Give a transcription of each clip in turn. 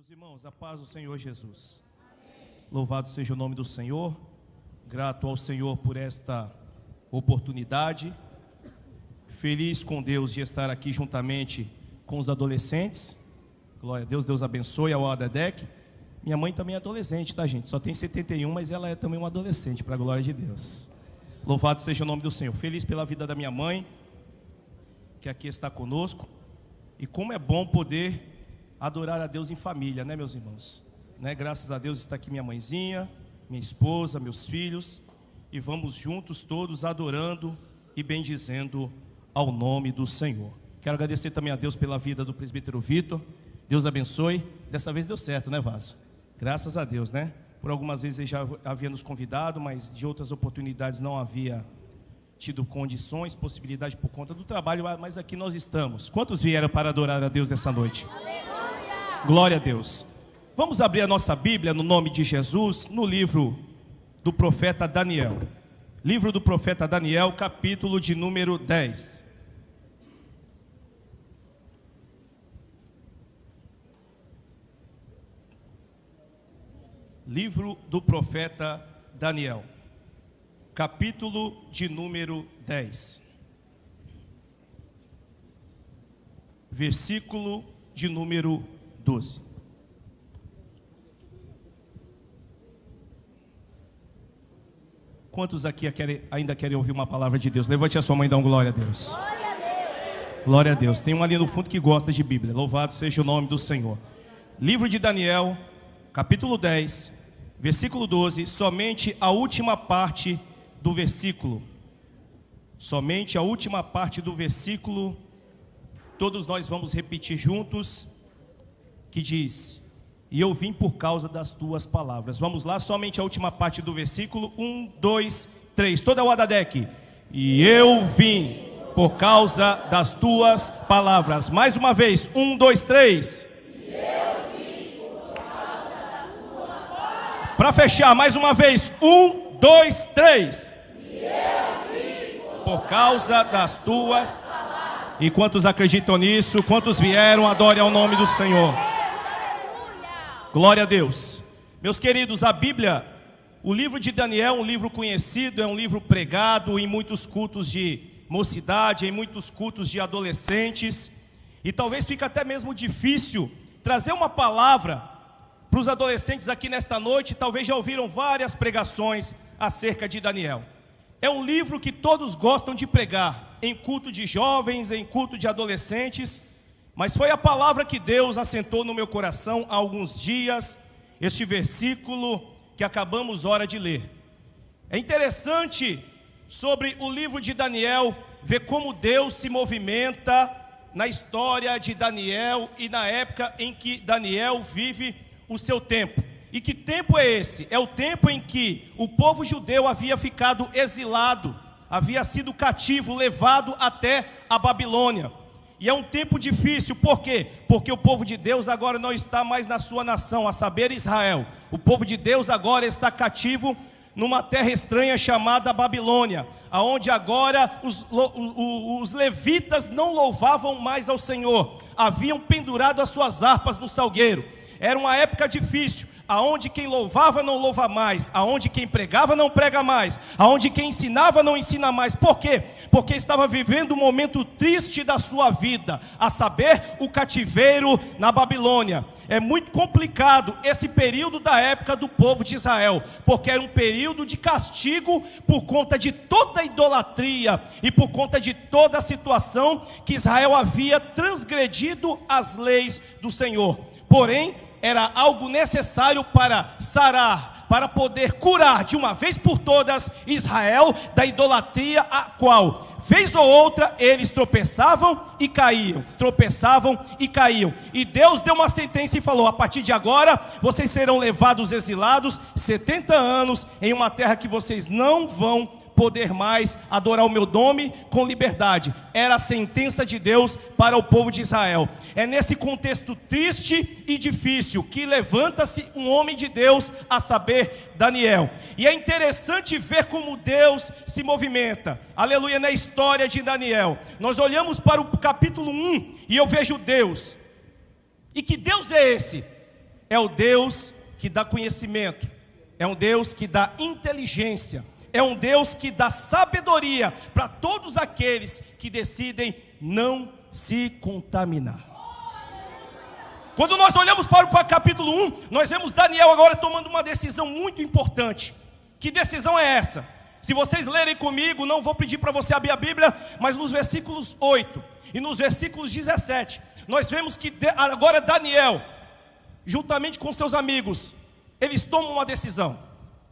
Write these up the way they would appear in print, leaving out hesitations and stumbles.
Meus irmãos, a paz do Senhor Jesus. Amém. Louvado seja o nome do Senhor. Grato ao Senhor por esta oportunidade. Feliz com Deus de estar aqui juntamente com os adolescentes. Glória a Deus, Deus abençoe ao Adedec. Minha mãe também é adolescente, tá, gente? Só tem 71, mas ela é também uma adolescente, para a glória de Deus. Louvado seja o nome do Senhor. Feliz pela vida da minha mãe, que aqui está conosco. E como é bom poder adorar a Deus em família, né, meus irmãos? Né? Graças a Deus está aqui minha mãezinha, minha esposa, meus filhos. E vamos juntos todos adorando e bendizendo ao nome do Senhor. Quero agradecer também a Deus pela vida do presbítero Vitor. Deus abençoe. Dessa vez deu certo, né, Vaso? Graças a Deus, né? Por algumas vezes ele já havia nos convidado, mas de outras oportunidades não havia tido condições, possibilidade por conta do trabalho, mas aqui nós estamos. Quantos vieram para adorar a Deus nessa noite? Aleluia! Glória a Deus. Vamos abrir a nossa Bíblia no nome de Jesus, no livro do profeta Daniel. Livro do profeta Daniel, capítulo de número 10. Livro do profeta Daniel, capítulo de número 10, versículo de número 12. Quantos aqui ainda querem ouvir uma palavra de Deus? Levante a sua mão e dá um glória a Deus. Glória a Deus. Glória a Deus. Tem um ali no fundo que gosta de Bíblia. Louvado seja o nome do Senhor. Livro de Daniel, capítulo 10, versículo 12, somente a última parte do versículo. Somente a última parte do versículo. Todos nós vamos repetir juntos, que diz: e eu vim por causa das tuas palavras. Vamos lá, somente a última parte do versículo. 1, 2, 3, toda o Adadec. E eu vim por causa das tuas palavras. Mais uma vez, 1, 2, 3. Para fechar, mais uma vez, 1, 2, 3. Por causa das tuas palavras. E quantos acreditam nisso? Quantos vieram? Adore ao nome do Senhor. Glória a Deus. Meus queridos, a Bíblia, o livro de Daniel é um livro conhecido, é um livro pregado em muitos cultos de mocidade, em muitos cultos de adolescentes. E talvez fique até mesmo difícil trazer uma palavra para os adolescentes aqui nesta noite. Talvez já ouviram várias pregações acerca de Daniel. É um livro que todos gostam de pregar, em culto de jovens, em culto de adolescentes. Mas foi a palavra que Deus assentou no meu coração há alguns dias, este versículo que acabamos ora de ler. É interessante sobre o livro de Daniel, ver como Deus se movimenta na história de Daniel e na época em que Daniel vive o seu tempo. E que tempo é esse? É o tempo em que o povo judeu havia ficado exilado, havia sido cativo, levado até a Babilônia. E é um tempo difícil, por quê? Porque o povo de Deus agora não está mais na sua nação, a saber, Israel. O povo de Deus agora está cativo numa terra estranha chamada Babilônia, aonde agora os levitas não louvavam mais ao Senhor, haviam pendurado as suas harpas no salgueiro. Era uma época difícil, aonde quem louvava não louva mais, aonde quem pregava não prega mais, aonde quem ensinava não ensina mais. Por quê? Porque estava vivendo um momento triste da sua vida, a saber, o cativeiro na Babilônia. É muito complicado esse período da época do povo de Israel, porque era um período de castigo por conta de toda a idolatria e por conta de toda a situação que Israel havia transgredido as leis do Senhor. Porém, era algo necessário para sarar, para poder curar de uma vez por todas Israel da idolatria, a qual, vez ou outra, eles tropeçavam e caíam, tropeçavam e caíam. E Deus deu uma sentença e falou: a partir de agora, vocês serão levados exilados 70 anos em uma terra que vocês não vão poder mais adorar o meu nome com liberdade. Era a sentença de Deus para o povo de Israel. É nesse contexto triste e difícil que levanta-se um homem de Deus, a saber, Daniel. E é interessante ver como Deus se movimenta, aleluia, na história de Daniel. Nós olhamos para o capítulo 1 e eu vejo Deus. E que Deus é esse? é o Deus que dá conhecimento, é um Deus que dá inteligência, é um Deus que dá sabedoria para todos aqueles que decidem não se contaminar. Quando nós olhamos para o capítulo 1, nós vemos Daniel agora tomando uma decisão muito importante. Que decisão é essa? Se vocês lerem comigo, não vou pedir para você abrir a Bíblia, mas nos versículos 8 e nos versículos 17, nós vemos que agora Daniel, juntamente com seus amigos, eles tomam uma decisão: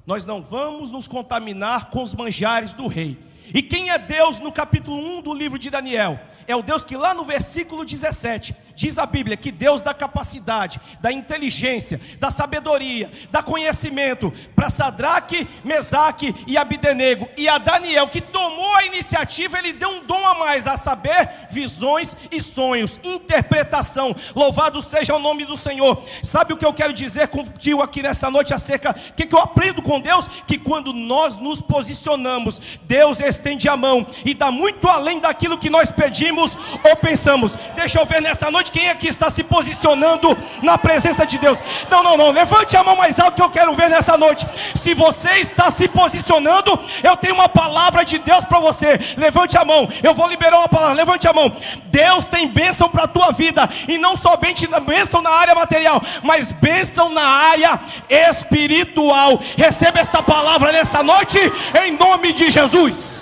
nós não vamos nos contaminar com os manjares do rei. E quem é Deus no capítulo 1 do livro de Daniel? É o Deus que lá no versículo 17, diz a Bíblia que Deus dá capacidade, dá inteligência, dá sabedoria, dá conhecimento para Sadraque, Mesaque e Abdenego. E a Daniel, que tomou a iniciativa, ele deu um dom a mais, a saber, visões e sonhos, interpretação. Louvado seja o nome do Senhor. Sabe o que eu quero dizer contigo aqui nessa noite acerca, o que eu aprendo com Deus? Que quando nós nos posicionamos, Deus estende a mão e dá muito além daquilo que nós pedimos ou pensamos. Deixa eu ver nessa noite quem aqui está se posicionando na presença de Deus. Não, levante a mão mais alto que eu quero ver nessa noite. Se você está se posicionando, eu tenho uma palavra de Deus para você. Levante a mão, eu vou liberar uma palavra. Levante a mão. Deus tem bênção para a tua vida, e não somente bênção na área material, mas bênção na área espiritual. Receba esta palavra nessa noite, em nome de Jesus.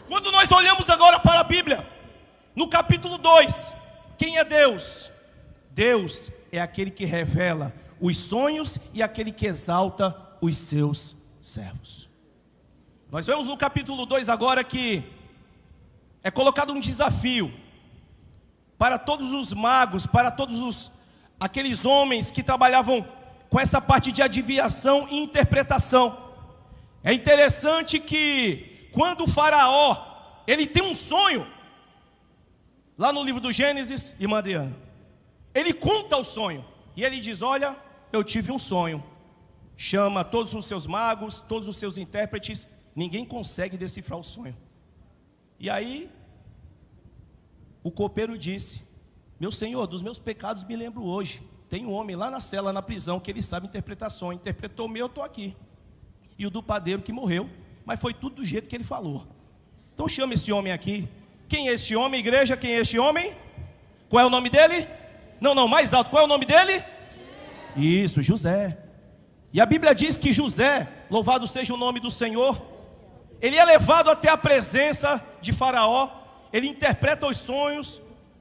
Quando nós olhamos agora para a Bíblia, no capítulo 2, quem é Deus? Deus é aquele que revela os sonhos e aquele que exalta os seus servos. Nós vemos no capítulo 2 agora que é colocado um desafio para todos os magos, para todos aqueles homens que trabalhavam com essa parte de adivinhação e interpretação. É interessante que quando o faraó, ele tem um sonho, lá no livro do Gênesis, irmã Adriana, ele conta o sonho, e ele diz: olha, eu tive um sonho. Chama todos os seus magos, todos os seus intérpretes, ninguém consegue decifrar o sonho. E aí, o copeiro disse: meu senhor, dos meus pecados me lembro hoje. Tem um homem lá na cela, na prisão, que ele sabe interpretar sonho. Interpretou o meu, eu estou aqui. E o do padeiro que morreu, mas foi tudo do jeito que ele falou. Então chama esse homem aqui. Quem é este homem, igreja? Quem é este homem? Qual é o nome dele? Não, mais alto. Qual é o nome dele? Isso, José. E a Bíblia diz que José, louvado seja o nome do Senhor, ele é levado até a presença de Faraó. Ele interpreta os sonhos.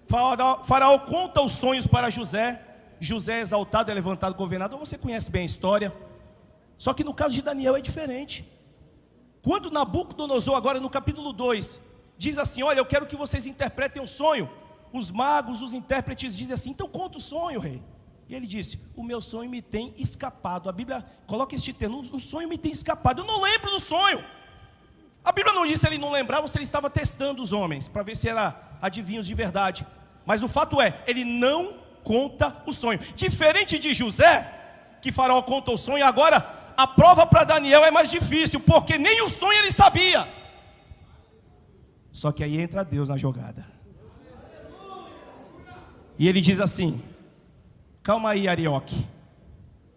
Faraó conta os sonhos para José. José é exaltado, é levantado governador. Você conhece bem a história. Só que no caso de Daniel é diferente. Quando Nabucodonosor, agora no capítulo 2, diz assim: olha, eu quero que vocês interpretem um sonho, os magos, os intérpretes dizem assim: então conta o sonho, rei. E ele disse: o meu sonho me tem escapado. A Bíblia coloca este termo: o sonho me tem escapado, eu não lembro do sonho. A Bíblia não diz se ele não lembrava ou se ele estava testando os homens, para ver se era adivinhos de verdade. Mas o fato é, ele não conta o sonho. Diferente de José, que Faraó conta o sonho, agora a prova para Daniel é mais difícil, porque nem o sonho ele sabia. Só que aí entra Deus na jogada. E ele diz assim: calma aí, Arioque,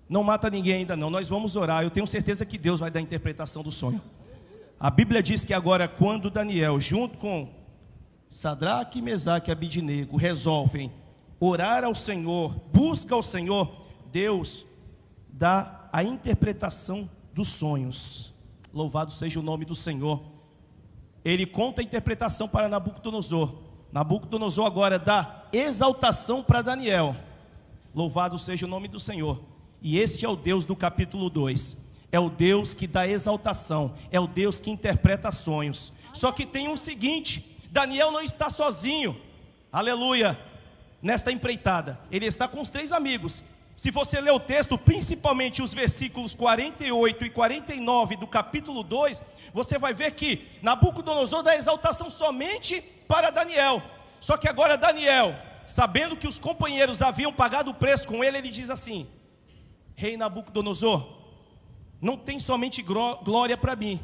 não mata ninguém ainda não, nós vamos orar. Eu tenho certeza que Deus vai dar a interpretação do sonho. A Bíblia diz que agora, quando Daniel, junto com Sadraque, Mesaque e Abdenego, resolvem orar ao Senhor, busca ao Senhor, Deus dá a interpretação dos sonhos. Louvado seja o nome do Senhor. Ele conta a interpretação para Nabucodonosor. Nabucodonosor agora dá exaltação para Daniel. Louvado seja o nome do Senhor. E este é o Deus do capítulo 2. É o Deus que dá exaltação, é o Deus que interpreta sonhos. Só que tem um seguinte: Daniel não está sozinho, aleluia, nesta empreitada. Ele está com os 3 amigos. Se você ler o texto, principalmente os versículos 48 e 49 do capítulo 2, você vai ver que Nabucodonosor dá exaltação somente para Daniel. Só que agora Daniel, sabendo que os companheiros haviam pagado o preço com ele, ele diz assim: rei Nabucodonosor, não tem somente glória para mim.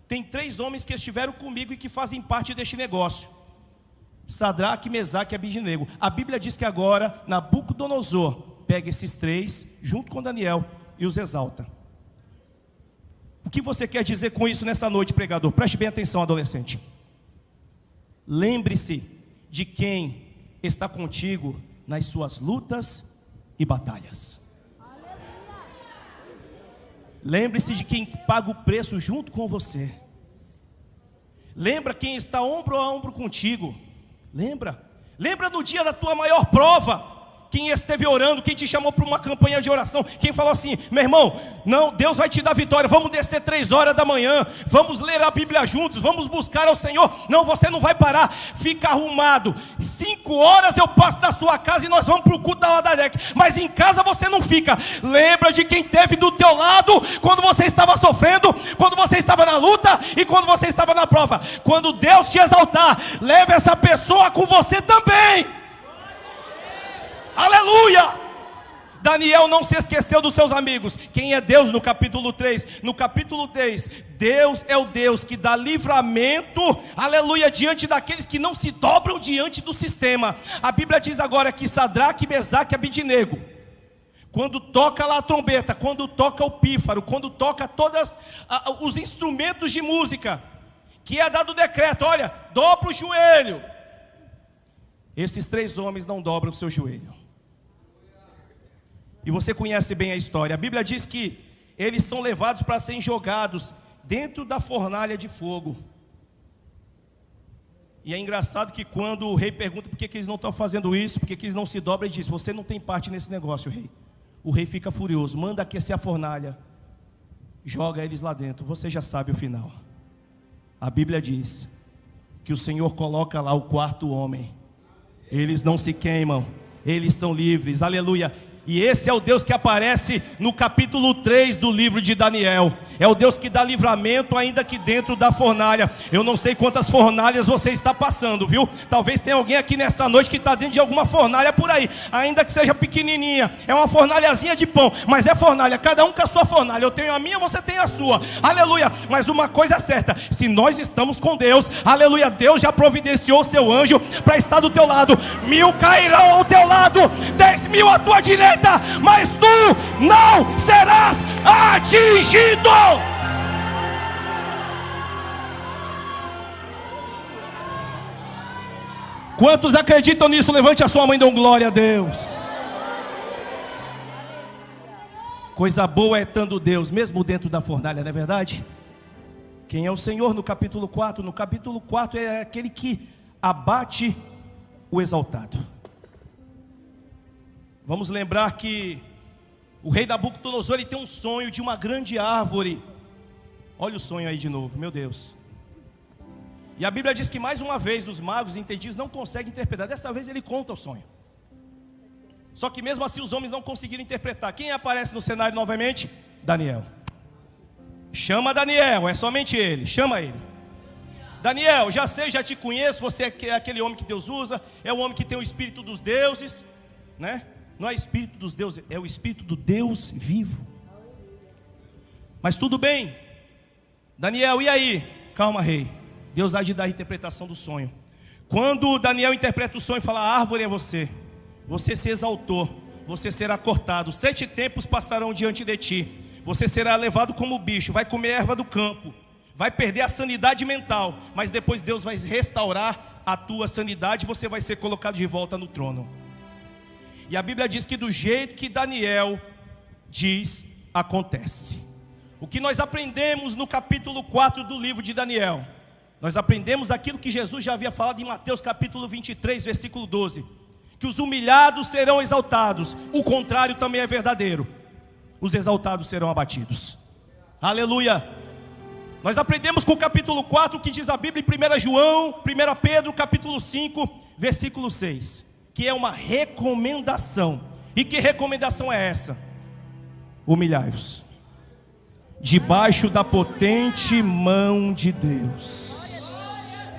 Tem 3 homens que estiveram comigo e que fazem parte deste negócio. Sadraque, Mesaque e Abidnego. A Bíblia diz que agora Nabucodonosor pega esses três, junto com Daniel, e os exalta. O que você quer dizer com isso nessa noite, pregador? Preste bem atenção, adolescente. Lembre-se de quem está contigo nas suas lutas e batalhas. Lembre-se de quem paga o preço junto com você. Lembra quem está ombro a ombro contigo. Lembra no dia da tua maior prova, quem esteve orando, quem te chamou para uma campanha de oração, quem falou assim: meu irmão, não, Deus vai te dar vitória, vamos descer 3 horas da manhã, vamos ler a Bíblia juntos, vamos buscar ao Senhor. Não, você não vai parar, fica arrumado, 5 horas eu passo da sua casa e nós vamos para o culto da Ladadec, mas em casa você não fica. Lembra de quem esteve do teu lado, quando você estava sofrendo, quando você estava na luta e quando você estava na prova. Quando Deus te exaltar, leve essa pessoa com você também. Aleluia! Daniel não se esqueceu dos seus amigos. Quem é Deus no capítulo 3? No capítulo 3, Deus é o Deus que dá livramento, aleluia, diante daqueles que não se dobram diante do sistema. A Bíblia diz agora que Sadraque, Mesaque e Abidnego, quando toca lá a trombeta, quando toca o pífaro, quando toca todos os instrumentos de música, que é dado o decreto: olha, dobra o joelho. Esses 3 homens não dobram o seu joelho. E você conhece bem a história. A Bíblia diz que eles são levados para serem jogados dentro da fornalha de fogo. E é engraçado que quando o rei pergunta por que eles não estão fazendo isso, por que eles não se dobram, ele diz: você não tem parte nesse negócio, rei. O rei fica furioso, manda aquecer a fornalha, joga eles lá dentro. Você já sabe o final. A Bíblia diz que o Senhor coloca lá o 4º homem. Eles não se queimam, eles são livres, aleluia. E esse é o Deus que aparece no capítulo 3 do livro de Daniel. É o Deus que dá livramento ainda que dentro da fornalha. Eu não sei quantas fornalhas você está passando, viu? Talvez tenha alguém aqui nessa noite que está dentro de alguma fornalha por aí, ainda que seja pequenininha. É uma fornalhazinha de pão, mas é fornalha, cada um com a sua fornalha. Eu tenho a minha, você tem a sua, aleluia. Mas uma coisa é certa: se nós estamos com Deus, aleluia, Deus já providenciou o seu anjo para estar do teu lado. 1000 cairão ao teu lado, 10.000 à tua direita, mas tu não serás atingido. Quantos acreditam nisso? Levante a sua mão e dê glória a Deus. Coisa boa é estando Deus, mesmo dentro da fornalha, não é verdade? Quem é o Senhor no capítulo 4? No capítulo 4 é aquele que abate o exaltado. Vamos lembrar que o rei Nabucodonosor, ele tem um sonho de uma grande árvore. Olha o sonho aí de novo, meu Deus. E a Bíblia diz que mais uma vez os magos entendidos não conseguem interpretar. Dessa vez ele conta o sonho. Só que mesmo assim os homens não conseguiram interpretar. Quem aparece no cenário novamente? Daniel. Chama Daniel, é somente ele, chama ele. Daniel, já sei, já te conheço, você é aquele homem que Deus usa, é o homem que tem o espírito dos deuses, né? Não é espírito dos deuses, é o espírito do Deus vivo. Mas tudo bem, Daniel, e aí? Calma, rei, Deus há de dar a interpretação do sonho. Quando Daniel interpreta o sonho, fala: a árvore é você, você se exaltou, você será cortado, 7 tempos passarão diante de ti, você será levado como bicho, vai comer erva do campo, vai perder a sanidade mental, mas depois Deus vai restaurar a tua sanidade, você vai ser colocado de volta no trono. E a Bíblia diz que do jeito que Daniel diz, acontece. O que nós aprendemos no capítulo 4 do livro de Daniel? Nós aprendemos aquilo que Jesus já havia falado em Mateus capítulo 23, versículo 12. Que os humilhados serão exaltados, o contrário também é verdadeiro. Os exaltados serão abatidos. Aleluia! Nós aprendemos com o capítulo 4 que diz a Bíblia em 1 João, 1 Pedro capítulo 5, versículo 6. Que é uma recomendação. E que recomendação é essa? Humilhai-vos debaixo da potente mão de Deus,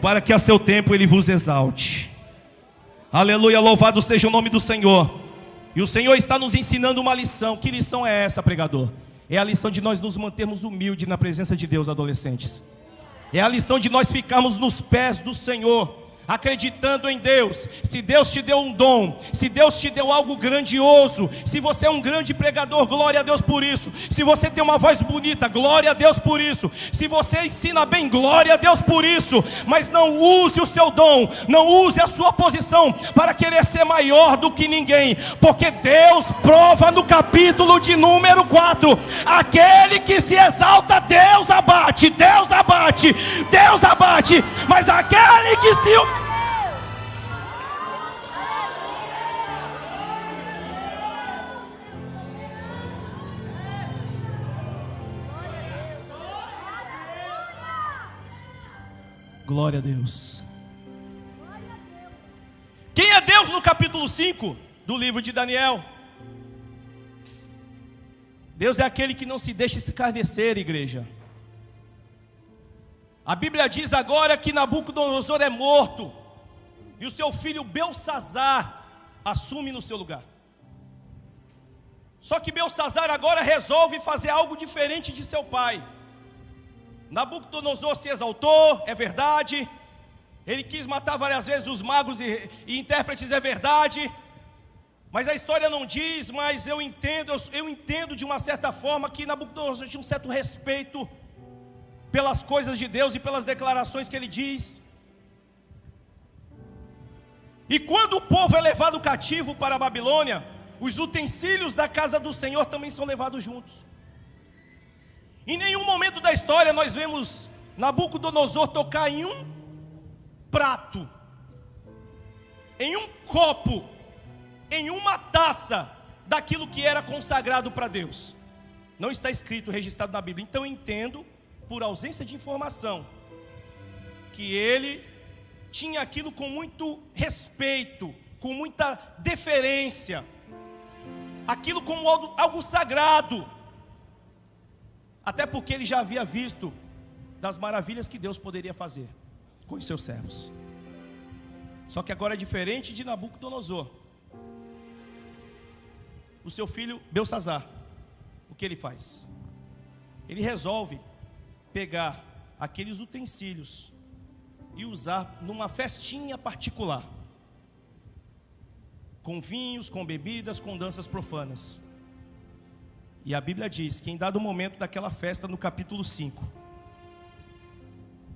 para que a seu tempo Ele vos exalte. Aleluia, louvado seja o nome do Senhor. E o Senhor está nos ensinando uma lição. Que lição é essa, pregador? É a lição de nós nos mantermos humildes na presença de Deus, adolescentes. É a lição de nós ficarmos nos pés do Senhor, acreditando em Deus. Se Deus te deu um dom, se Deus te deu algo grandioso, se você é um grande pregador, glória a Deus por isso. Se você tem uma voz bonita, glória a Deus por isso. Se você ensina bem, glória a Deus por isso. Mas não use o seu dom, não use a sua posição para querer ser maior do que ninguém, porque Deus prova no capítulo de número 4: aquele que se exalta, Deus abate, Deus abate, Deus abate. Mas aquele que se... Glória a Deus. Quem é Deus no capítulo 5 do livro de Daniel? Deus é aquele que não se deixa escarnecer, igreja. A Bíblia diz agora que Nabucodonosor é morto e o seu filho Beltsazar assume no seu lugar. Só que Beltsazar agora resolve fazer algo diferente de seu pai. Nabucodonosor se exaltou, é verdade. Ele quis matar várias vezes os magos e intérpretes, é verdade. Mas a história não diz, mas eu entendo de uma certa forma que Nabucodonosor tinha um certo respeito pelas coisas de Deus e pelas declarações que ele diz. E quando o povo é levado cativo para a Babilônia, os utensílios da casa do Senhor também são levados juntos. Em nenhum momento da história nós vemos Nabucodonosor tocar em um prato, em um copo, em uma taça daquilo que era consagrado para Deus. Não está escrito, registrado na Bíblia. Então eu entendo, por ausência de informação, que ele tinha aquilo com muito respeito, com muita deferência, aquilo como algo sagrado. Até porque ele já havia visto das maravilhas que Deus poderia fazer com os seus servos. Só que agora é diferente de Nabucodonosor. O seu filho Beltsazar, o que ele faz? Ele resolve pegar aqueles utensílios e usar numa festinha particular, com vinhos, com bebidas, com danças profanas. E a Bíblia diz que em dado momento daquela festa, no capítulo 5,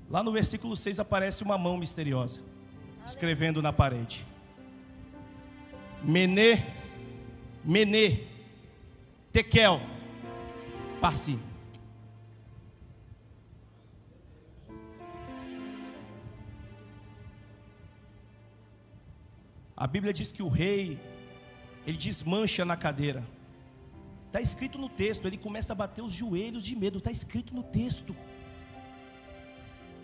lá no versículo 6, aparece uma mão misteriosa, escrevendo na parede: Mene, Tekel, Parsi. A Bíblia diz que o rei, ele desmancha na cadeira. Está escrito no texto, ele começa a bater os joelhos de medo, está escrito no texto.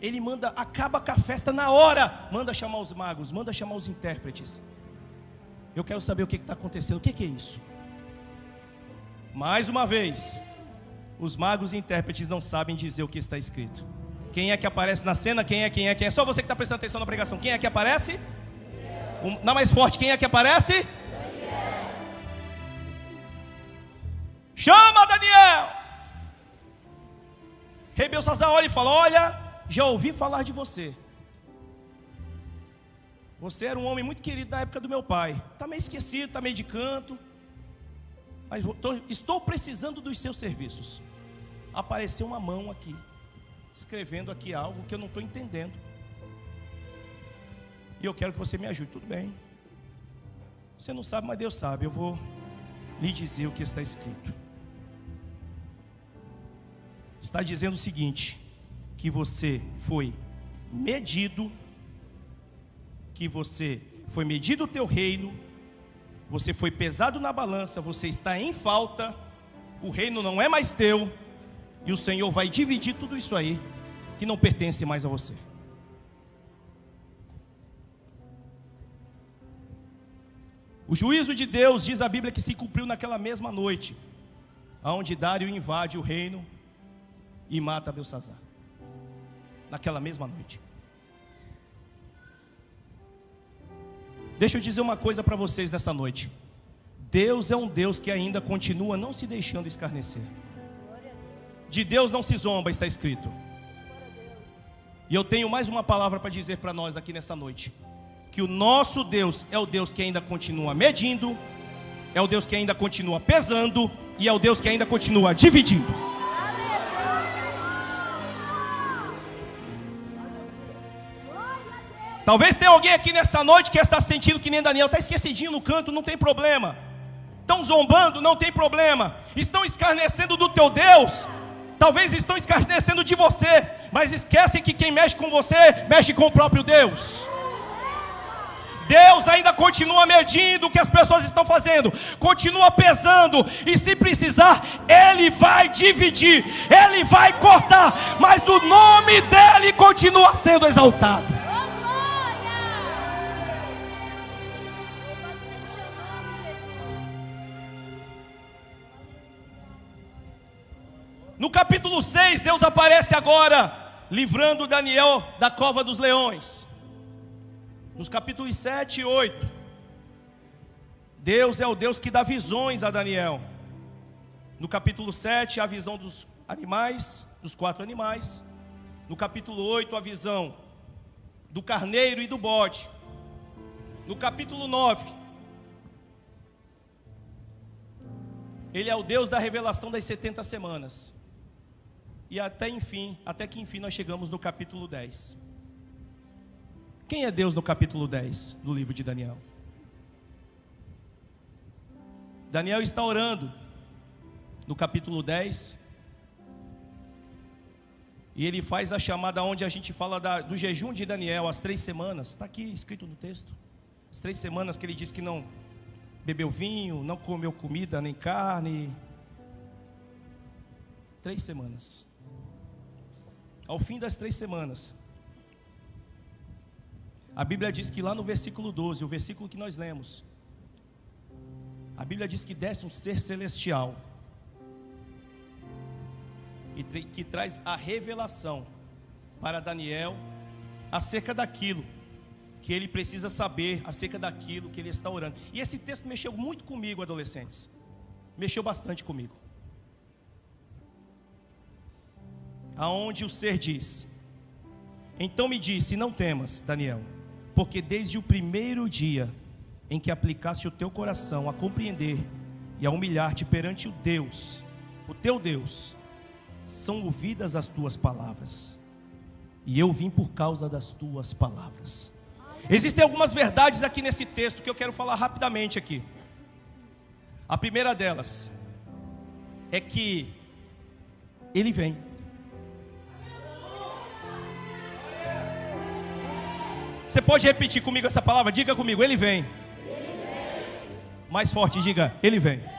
Ele manda, acaba com a festa na hora, manda chamar os magos, manda chamar os intérpretes. Eu quero saber o que está acontecendo, o que é isso? Mais uma vez, os magos e intérpretes não sabem dizer o que está escrito. Quem é que aparece na cena? Quem é? Só você que está prestando atenção na pregação. Quem é que aparece? Não, mais forte, quem é que aparece? Chama Daniel! Rei Beltsazar olha e fala: olha, já ouvi falar de você. Você era um homem muito querido na época do meu pai. Está meio esquecido, está meio de canto. Mas estou precisando dos seus serviços. Apareceu uma mão aqui, escrevendo aqui algo que eu não estou entendendo. E eu quero que você me ajude. Tudo bem. Você não sabe, mas Deus sabe. Eu vou lhe dizer o que está escrito. Está dizendo o seguinte: que você foi medido, que você foi medido o teu reino, você foi pesado na balança, você está em falta, o reino não é mais teu, e o Senhor vai dividir tudo isso aí, que não pertence mais a você. O juízo de Deus, diz a Bíblia, que se cumpriu naquela mesma noite, onde Dário invade o reino e mata Beltsazar. Naquela mesma noite. Deixa eu dizer uma coisa para vocês nessa noite. Deus é um Deus que ainda continua não se deixando escarnecer. De Deus não se zomba, está escrito. E eu tenho mais uma palavra para dizer para nós aqui nessa noite. Que o nosso Deus é o Deus que ainda continua medindo, é o Deus que ainda continua pesando, e é o Deus que ainda continua dividindo. Talvez tenha alguém aqui nessa noite que está sentindo que nem Daniel, está esquecidinho no canto, não tem problema. Estão zombando, não tem problema. Estão escarnecendo do teu Deus, talvez estão escarnecendo de você, mas esquecem que quem mexe com você, mexe com o próprio Deus. Deus ainda continua medindo o que as pessoas estão fazendo, continua pesando, e se precisar, Ele vai dividir, Ele vai cortar, mas o nome dEle continua sendo exaltado. No capítulo 6, Deus aparece agora, livrando Daniel da cova dos leões. Nos capítulos 7 e 8, Deus é o Deus que dá visões a Daniel. No capítulo 7, a visão dos animais, dos 4 animais. No capítulo 8, a visão do carneiro e do bode. No capítulo 9, Ele é o Deus da revelação das 70 semanas. E até que enfim nós chegamos no capítulo 10. Quem é Deus no capítulo 10 do livro de Daniel? Daniel está orando no capítulo 10. E ele faz a chamada onde a gente fala do jejum de Daniel, as 3 semanas. Está aqui escrito no texto. As 3 semanas que ele diz que não bebeu vinho, não comeu comida nem carne. 3 semanas. Ao fim das 3 semanas, a Bíblia diz que lá no versículo 12, o versículo que nós lemos, a Bíblia diz que desce um ser celestial e que traz a revelação para Daniel acerca daquilo que ele precisa saber, acerca daquilo que ele está orando. E esse texto mexeu muito comigo, adolescentes. Mexeu bastante comigo. Aonde o ser diz: então me disse, não temas, Daniel, porque desde o primeiro dia em que aplicaste o teu coração a compreender e a humilhar-te perante o Deus, o teu Deus, são ouvidas as tuas palavras, e eu vim por causa das tuas palavras. Existem algumas verdades aqui nesse texto que eu quero falar rapidamente aqui. A primeira delas é que Ele vem. Você pode repetir comigo essa palavra? Diga comigo, Ele vem. Ele vem. Mais forte, diga, Ele vem. Ele vem.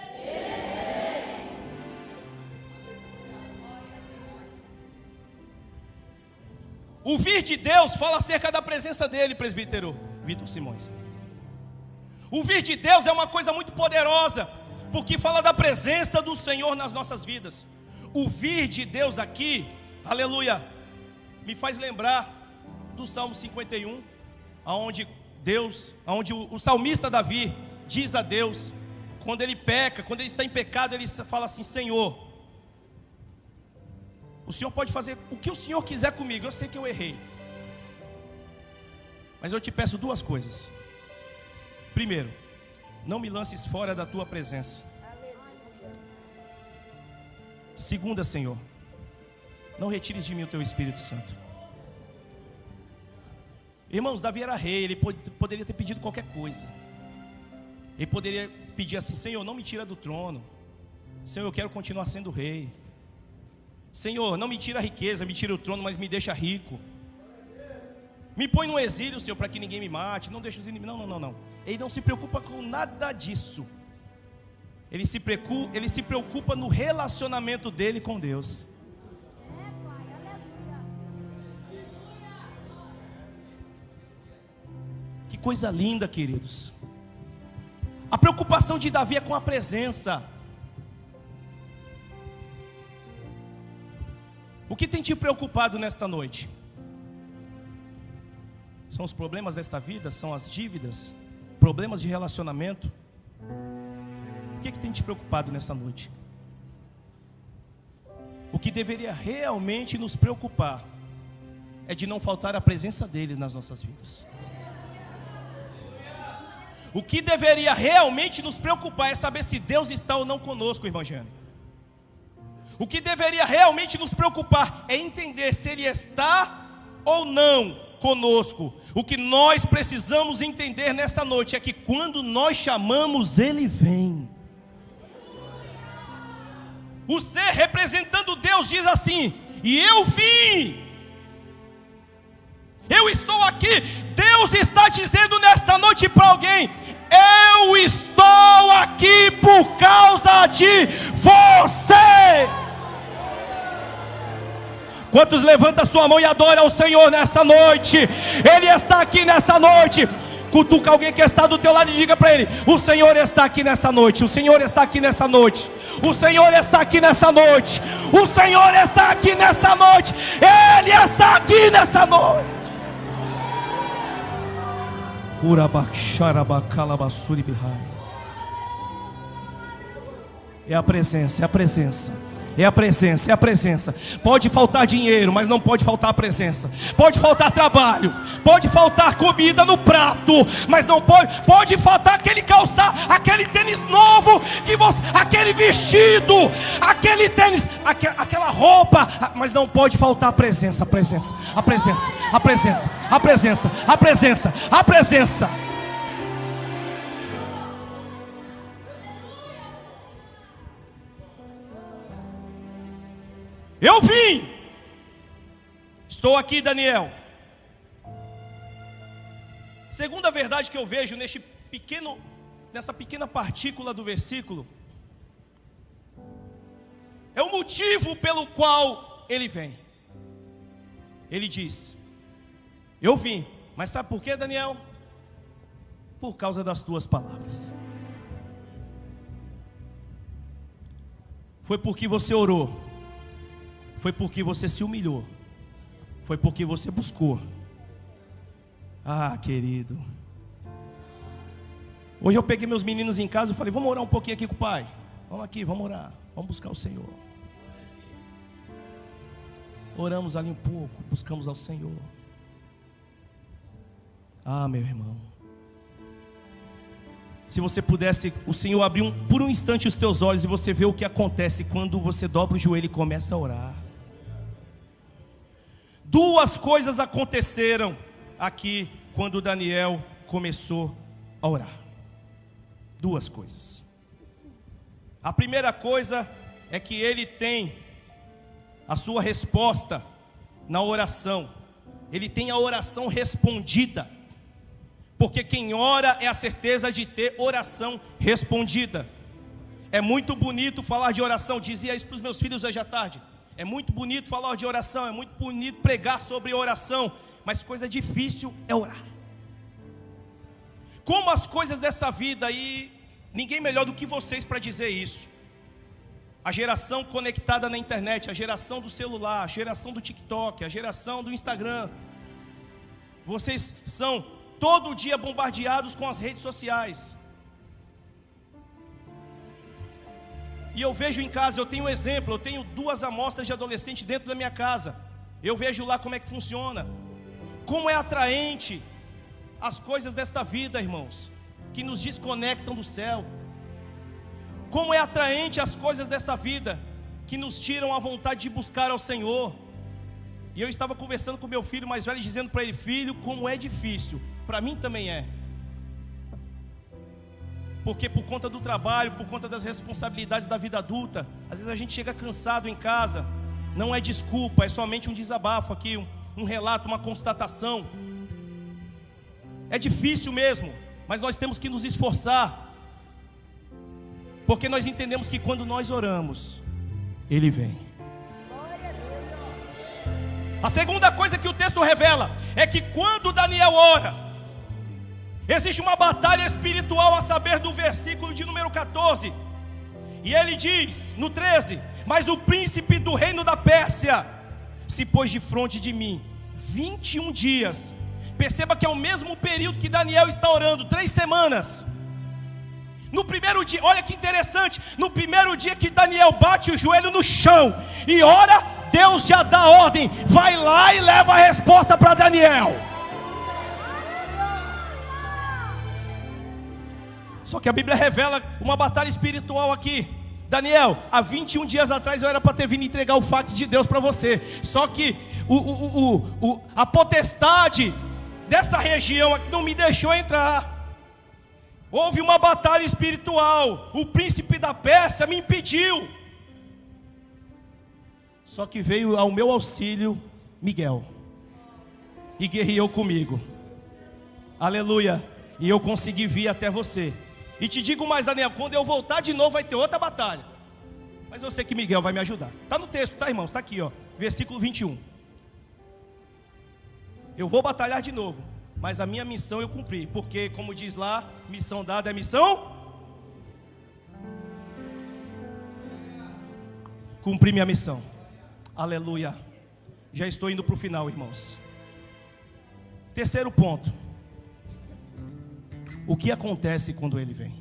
O vir de Deus fala acerca da presença dEle, presbítero Vitor Simões. O vir de Deus é uma coisa muito poderosa, porque fala da presença do Senhor nas nossas vidas. O vir de Deus aqui, aleluia, me faz lembrar do Salmo 51, aonde o salmista Davi diz a Deus, quando ele peca, quando ele está em pecado, ele fala assim: Senhor, o Senhor pode fazer o que o Senhor quiser comigo, eu sei que eu errei, mas eu te peço 2 coisas. Primeiro, não me lances fora da tua presença. Segunda, Senhor, não retires de mim o teu Espírito Santo. Irmãos, Davi era rei, ele poderia ter pedido qualquer coisa. Ele poderia pedir assim: Senhor, não me tira do trono. Senhor, eu quero continuar sendo rei. Senhor, não me tira a riqueza, me tira o trono, mas me deixa rico. Me põe no exílio, Senhor, para que ninguém me mate. Não deixe os inimigos. Não. Ele não se preocupa com nada disso. Ele se preocupa no relacionamento dele com Deus. Que coisa linda, queridos. A preocupação de Davi é com a presença. O que tem te preocupado nesta noite? São os problemas desta vida? São as dívidas? Problemas de relacionamento? O que tem te preocupado nesta noite? O que deveria realmente nos preocupar é de não faltar a presença dele nas nossas vidas. O que deveria realmente nos preocupar é saber se Deus está ou não conosco, irmã Jane. O que deveria realmente nos preocupar é entender se Ele está ou não conosco. O que nós precisamos entender nessa noite é que quando nós chamamos, Ele vem. O ser representando Deus diz assim: e eu vim, eu estou aqui. Deus está dizendo nesta noite para alguém: eu estou aqui por causa de você. Quantos levantam a sua mão e adoram ao Senhor nessa noite? Ele está aqui nessa noite. Cutuca alguém que está do teu lado e diga para ele: o Senhor está aqui nessa noite. O Senhor está aqui nessa noite. O Senhor está aqui nessa noite. O Senhor está aqui nessa noite. Ele está aqui nessa noite. É a presença, é a presença. É a presença, é a presença. Pode faltar dinheiro, mas não pode faltar a presença. Pode faltar trabalho, pode faltar comida no prato, mas não pode faltar aquele calçar, aquele tênis novo que você, aquele vestido, aquele tênis, aquela roupa, mas não pode faltar a presença, a presença, a presença, a presença, a presença, a presença, a presença. Eu vim, estou aqui, Daniel. Segunda verdade que eu vejo nessa pequena partícula do versículo, é o motivo pelo qual ele vem. Ele diz: eu vim, mas sabe por quê, Daniel? Por causa das tuas palavras. Foi porque você orou. Foi porque você se humilhou. Foi porque você buscou. Ah, querido. Hoje eu peguei meus meninos em casa e falei: vamos orar um pouquinho aqui com o pai. Vamos aqui, vamos orar. Vamos buscar o Senhor. Oramos ali um pouco, buscamos ao Senhor. Ah, meu irmão. Se você pudesse, o Senhor abrir por um instante os teus olhos e você vê o que acontece quando você dobra o joelho e começa a orar. Duas coisas aconteceram aqui quando Daniel começou a orar. Duas coisas. A primeira coisa é que ele tem a sua resposta na oração. Ele tem a oração respondida. Porque quem ora é a certeza de ter oração respondida. É muito bonito falar de oração. Dizia isso para os meus filhos hoje à tarde. É muito bonito falar de oração, é muito bonito pregar sobre oração, mas coisa difícil é orar. Como as coisas dessa vida, e ninguém melhor do que vocês para dizer isso. A geração conectada na internet, a geração do celular, a geração do TikTok, a geração do Instagram. Vocês são todo dia bombardeados com as redes sociais. E eu vejo em casa, eu tenho um exemplo, eu tenho 2 amostras de adolescente dentro da minha casa. Eu vejo lá como é que funciona. Como é atraente as coisas desta vida, irmãos, que nos desconectam do céu. Como é atraente as coisas dessa vida, que nos tiram a vontade de buscar ao Senhor. E eu estava conversando com meu filho mais velho, dizendo para ele: filho, como é difícil. Para mim também é. Porque por conta do trabalho, por conta das responsabilidades da vida adulta, às vezes a gente chega cansado em casa. Não é desculpa, é somente um desabafo aqui, um relato, uma constatação. É difícil mesmo, mas nós temos que nos esforçar. Porque nós entendemos que quando nós oramos, Ele vem. A segunda coisa que o texto revela é que quando Daniel ora, existe uma batalha espiritual, a saber do versículo de número 14. E ele diz, no 13: mas o príncipe do reino da Pérsia se pôs de frente de mim 21 dias. Perceba que é o mesmo período que Daniel está orando, 3 semanas. No primeiro dia, olha que interessante, no primeiro dia que Daniel bate o joelho no chão e ora, Deus já dá ordem, vai lá e leva a resposta para Daniel. Só que a Bíblia revela uma batalha espiritual aqui. Daniel, há 21 dias atrás eu era para ter vindo entregar o fax de Deus para você. Só que a potestade dessa região aqui não me deixou entrar. Houve uma batalha espiritual. O príncipe da Pérsia me impediu. Só que veio ao meu auxílio Miguel e guerreou comigo. Aleluia. E eu consegui vir até você. E te digo mais, Daniel, quando eu voltar de novo vai ter outra batalha. Mas eu sei que Miguel vai me ajudar. Está no texto, tá, irmãos? Está aqui, ó, versículo 21. Eu vou batalhar de novo, mas a minha missão eu cumpri. Porque, como diz lá, missão dada é missão. Cumpri minha missão. Aleluia. Já estou indo para o final, irmãos. Terceiro ponto. O que acontece quando ele vem?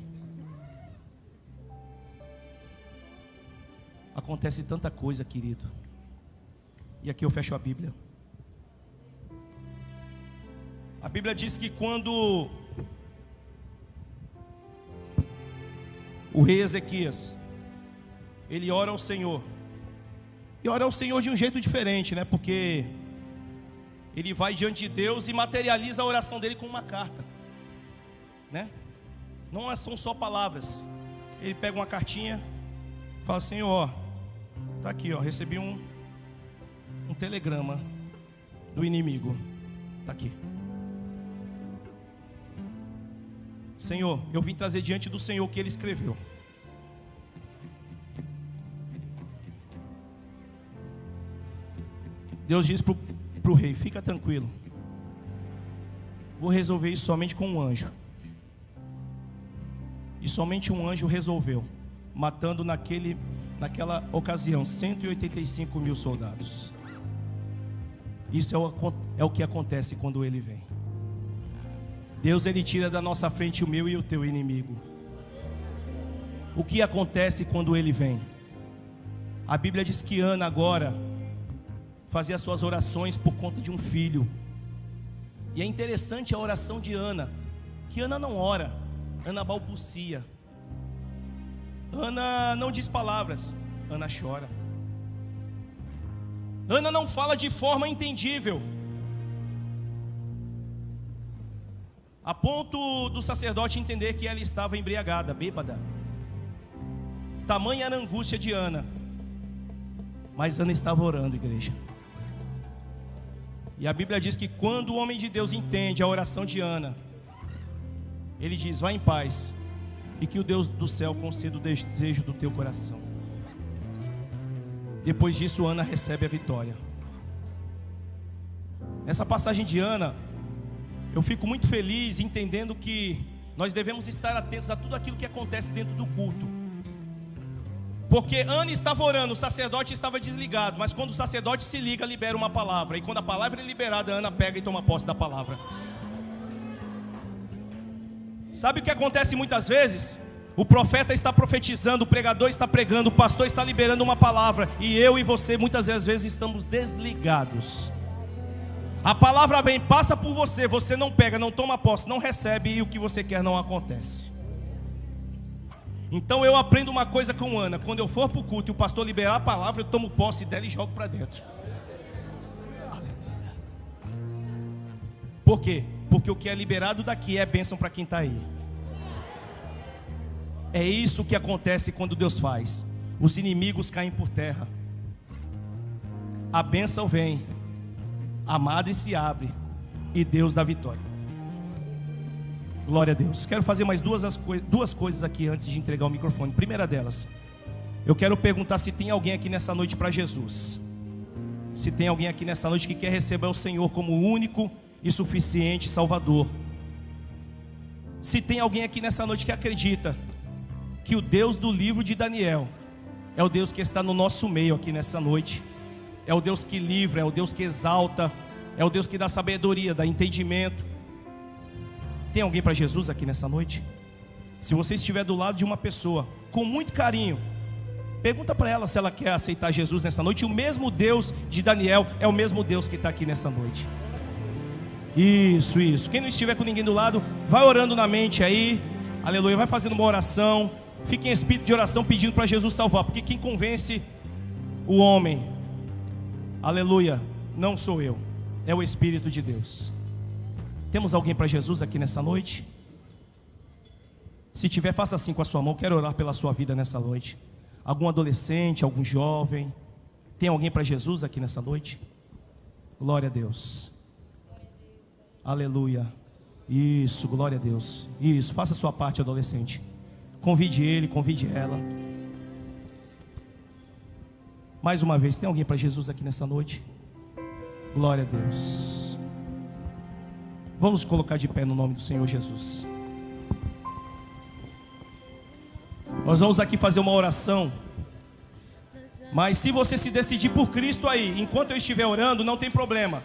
Acontece tanta coisa, querido. E aqui eu fecho a Bíblia. A Bíblia diz que quando o rei Ezequias, ele ora ao Senhor, e ora ao Senhor de um jeito diferente, né? Porque ele vai diante de Deus e materializa a oração dele com uma carta, né? Não são só palavras. Ele pega uma cartinha, fala: Senhor, ó, tá aqui, ó, recebi um telegrama do inimigo, tá aqui. Senhor, eu vim trazer diante do Senhor o que ele escreveu. Deus diz para o rei: fica tranquilo, vou resolver isso somente com um anjo. E somente um anjo resolveu, matando naquela ocasião 185 mil soldados. Isso é o que acontece quando ele vem. Deus, ele tira da nossa frente o meu e o teu inimigo. O que acontece quando ele vem? A Bíblia diz que Ana agora fazia suas orações por conta de um filho. E é interessante a oração de Ana, que Ana não ora, Ana balbucia. Ana não diz palavras, Ana chora. Ana não fala de forma entendível, a ponto do sacerdote entender que ela estava embriagada, bêbada. Tamanha era a angústia de Ana. Mas Ana estava orando, igreja. E a Bíblia diz que quando o homem de Deus entende a oração de Ana, ele diz: vá em paz, e que o Deus do céu conceda o desejo do teu coração. Depois disso, Ana recebe a vitória. Essa passagem de Ana, eu fico muito feliz entendendo que nós devemos estar atentos a tudo aquilo que acontece dentro do culto. Porque Ana estava orando, o sacerdote estava desligado, mas quando o sacerdote se liga, libera uma palavra. E quando a palavra é liberada, Ana pega e toma posse da palavra. Sabe o que acontece muitas vezes? O profeta está profetizando, o pregador está pregando, o pastor está liberando uma palavra, e eu e você muitas vezes estamos desligados. A palavra vem, passa por você, você não pega, não toma posse, não recebe, e o que você quer não acontece. Então eu aprendo uma coisa com Ana: quando eu for para o culto e o pastor liberar a palavra, eu tomo posse dela e jogo para dentro. Por quê? Porque o que é liberado daqui é bênção para quem está aí. É isso que acontece quando Deus faz. Os inimigos caem por terra, a bênção vem, a madre se abre e Deus dá vitória. Glória a Deus. Quero fazer mais duas coisas aqui antes de entregar o microfone. Primeira delas, eu quero perguntar se tem alguém aqui nessa noite para Jesus. Se tem alguém aqui nessa noite que quer receber o Senhor como único e suficiente Salvador. Se tem alguém aqui nessa noite que acredita que o Deus do livro de Daniel é o Deus que está no nosso meio aqui nessa noite, é o Deus que livra, é o Deus que exalta, é o Deus que dá sabedoria, dá entendimento. Tem alguém para Jesus aqui nessa noite? Se você estiver do lado de uma pessoa, com muito carinho, Pergunta para ela se ela quer aceitar Jesus nessa noite. O mesmo Deus de Daniel é o mesmo Deus que está aqui nessa noite. Isso, isso. Quem não estiver com ninguém do lado, vai orando na mente aí. Aleluia, vai fazendo uma oração. Fique em espírito de oração pedindo para Jesus salvar. Porque quem convence o homem, aleluia, não sou eu, é o Espírito de Deus. Temos alguém para Jesus aqui nessa noite? Se tiver, faça assim com a sua mão. Quero orar pela sua vida nessa noite. Algum adolescente, algum jovem. Tem alguém para Jesus aqui nessa noite? Glória a Deus. Aleluia. Isso, glória a Deus. Isso, faça a sua parte, adolescente. Convide ele, convide ela. Mais uma vez, tem alguém para Jesus aqui nessa noite? Glória a Deus. Vamos colocar de pé no nome do Senhor Jesus. Nós vamos aqui fazer uma oração. Mas se você se decidir por Cristo aí, enquanto eu estiver orando, não tem problema.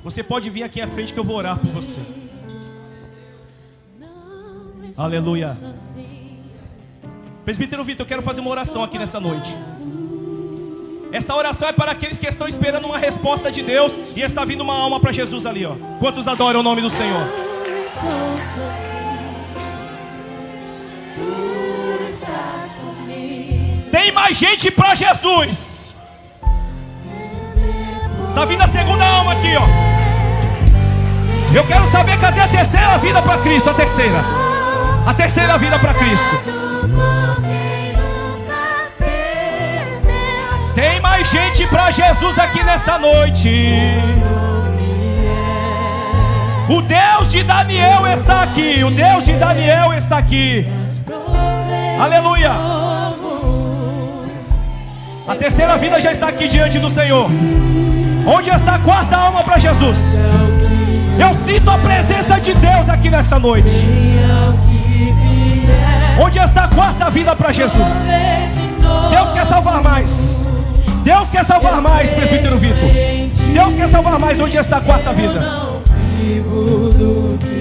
Você pode vir aqui à frente que eu vou orar por você. Aleluia. Presbítero Vitor, eu quero fazer uma oração aqui nessa noite. Essa oração é para aqueles que estão esperando uma resposta de Deus e está vindo uma alma para Jesus ali, ó. Quantos adoram o nome do Senhor? Tem mais gente para Jesus. Tá vindo a segunda alma aqui, ó. Eu quero saber cadê a terceira vida para Cristo. A terceira vida para Cristo. Tem mais gente para Jesus aqui nessa noite. O Deus de Daniel está aqui. O Deus de Daniel está aqui. Aleluia. A terceira vida já está aqui diante do Senhor. Onde está a quarta alma para Jesus? Eu sinto a presença de Deus aqui nessa noite. Onde está a quarta vida para Jesus? Deus quer salvar mais. Deus quer salvar mais, presbítero Vitor. Deus quer salvar mais. Onde está a quarta vida?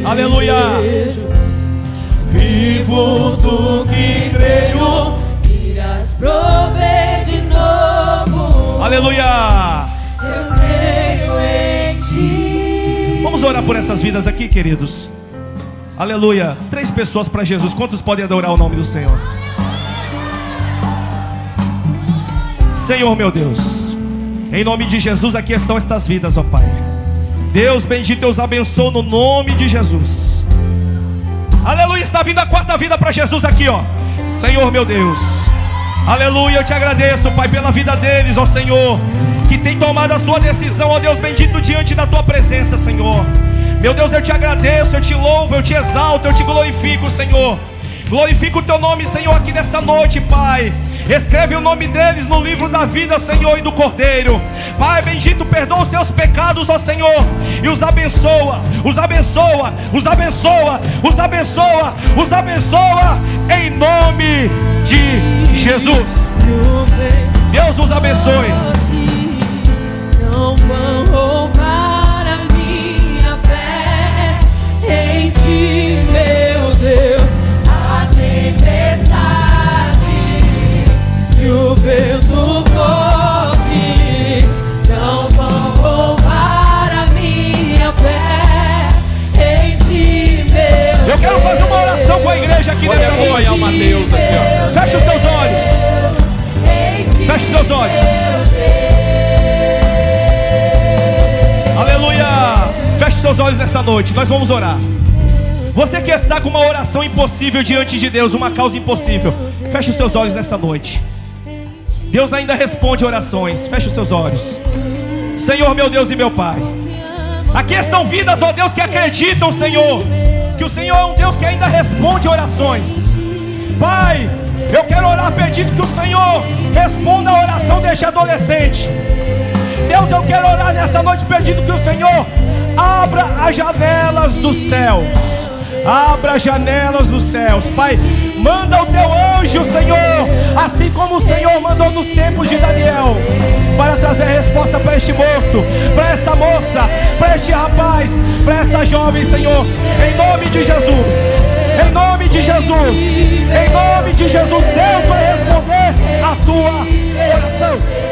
Aleluia. Vivo do que creio, irás prover de novo. Aleluia. Eu creio em ti. Vamos orar por essas vidas aqui, queridos. Aleluia. 3 pessoas para Jesus. Quantos podem adorar o nome do Senhor? Senhor meu Deus, em nome de Jesus, aqui estão estas vidas, ó Pai. Deus bendito, eu os abençoo no nome de Jesus. Aleluia, está vindo a quarta vida para Jesus aqui, ó. Senhor meu Deus, aleluia, eu te agradeço, Pai, pela vida deles, ó Senhor, que tem tomado a sua decisão, ó Deus bendito, diante da tua presença, Senhor. Meu Deus, eu te agradeço, eu te louvo, eu te exalto, eu te glorifico, Senhor. Glorifico o teu nome, Senhor, aqui nessa noite, Pai. Escreve o nome deles no livro da vida, Senhor, e do Cordeiro. Pai bendito, perdoa os seus pecados, ó Senhor, e os abençoa, os abençoa, os abençoa, os abençoa, os abençoa, em nome de Jesus. Deus os abençoe. Não vão roubar a minha fé em ti, meu Deus. A tempestade e o vento forte não vão roubar a minha fé em ti, meu Deus. Eu quero fazer uma oração com a igreja aqui nessa noite. Olha o Mateus aqui, ó. Feche os seus olhos. Feche os seus olhos. Aleluia. Feche os seus olhos nessa noite. Nós vamos orar. Você que está com uma oração impossível diante de Deus, uma causa impossível, feche os seus olhos nessa noite. Deus ainda responde orações. Feche os seus olhos. Senhor meu Deus e meu Pai, aqui estão vidas, ó Deus, que acreditam, Senhor, que o Senhor é um Deus que ainda responde orações. Pai, eu quero orar pedindo que o Senhor responda a oração deste adolescente. Deus, eu quero orar nessa noite pedindo que o Senhor abra as janelas dos céus. Abra as janelas dos céus. Pai, manda o teu anjo, Senhor, assim como o Senhor mandou nos tempos de Daniel, para trazer resposta para este moço, para esta moça, para este rapaz, para esta jovem, Senhor, em nome de Jesus. Em nome de Jesus. Em nome de Jesus, Deus vai responder a tua oração.